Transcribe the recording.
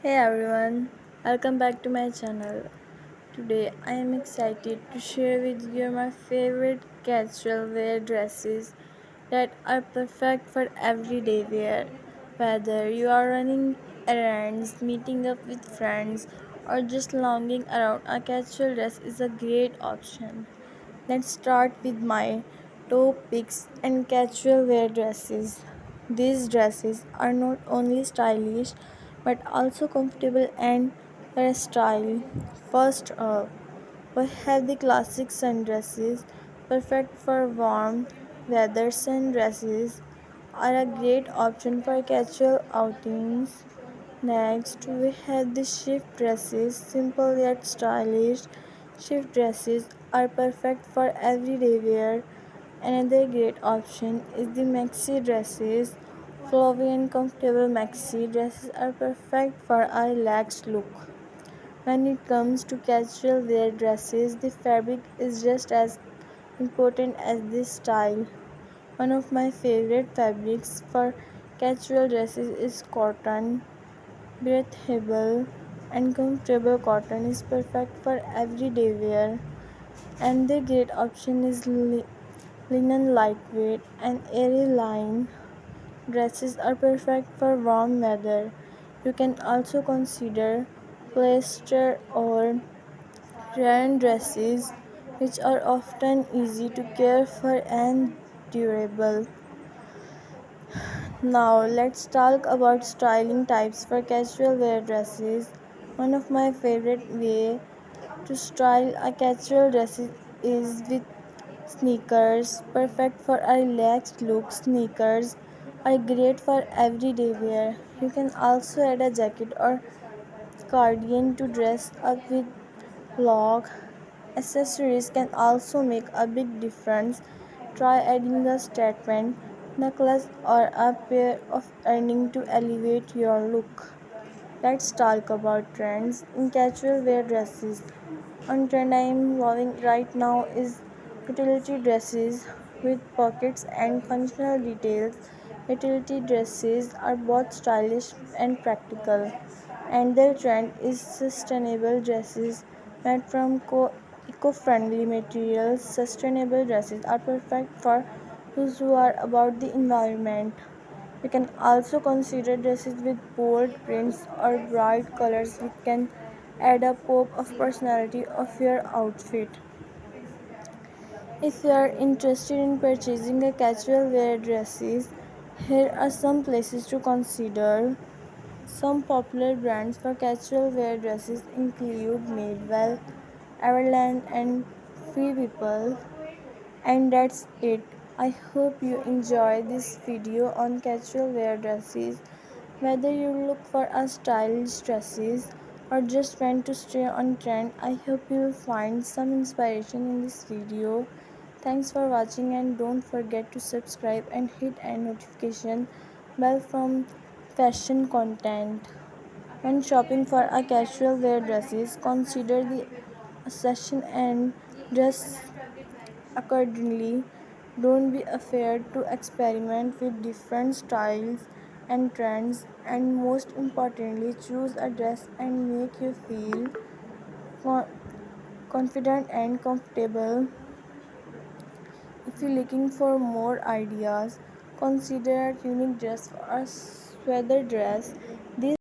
Hey everyone, welcome back to my channel. Today I am excited to share with you my favorite casual wear dresses that are perfect for everyday wear. Whether you are running errands, meeting up with friends, or just lounging around, a casual dress is a great option. Let's start with my top picks and casual wear dresses. These dresses are not only stylish but also comfortable and versatile. First up, we have the classic sundresses, perfect for warm weather. Sundresses are a great option for casual outings. Next, we have the shift dresses, simple yet stylish. Shift dresses are perfect for everyday wear. Another great option is the maxi dresses. Flowy and comfortable maxi dresses are perfect for a relaxed look. When it comes to casual wear dresses, the fabric is just as important as the style. One of my favorite fabrics for casual dresses is cotton. Breathable and comfortable cotton is perfect for everyday wear, and the great option is linen. Lightweight and airy line dresses are perfect for warm weather. You can also consider polyester or rayon dresses, which are often easy to care for and durable. Now let's talk about styling types for casual wear dresses. One of my favorite way to style a casual dress is with sneakers, perfect for a relaxed look. Sneakers are great for everyday wear. You can also add a jacket or cardigan to dress up with. Lock accessories can also make a big difference. Try adding a statement necklace or a pair of earrings to elevate your look. Let's talk about trends in casual wear dresses. One trend I am loving right now is utility dresses with pockets and functional details. Utility dresses are both stylish and practical, and their trend is sustainable dresses made from eco-friendly materials. Sustainable dresses are perfect for those who are about the environment. You can also consider dresses with bold prints or bright colors which can add a pop of personality of your outfit. If you are interested in purchasing a casual wear dresses, here are some places to consider. Some popular brands for casual wear dresses include Madewell, Everland, and Free People. And that's it. I hope you enjoy this video on casual wear dresses. Whether you look for a stylish dresses or just want to stay on trend, I hope you will find some inspiration in this video. Thanks for watching, and don't forget to subscribe and hit a notification bell from fashion content. When shopping for a casual wear dresses, consider the accession and dress accordingly. Don't be afraid to experiment with different styles and trends, and most importantly, choose a dress and make you feel co- confident and comfortable. If you're looking for more ideas, consider a unique dress or a sweater dress.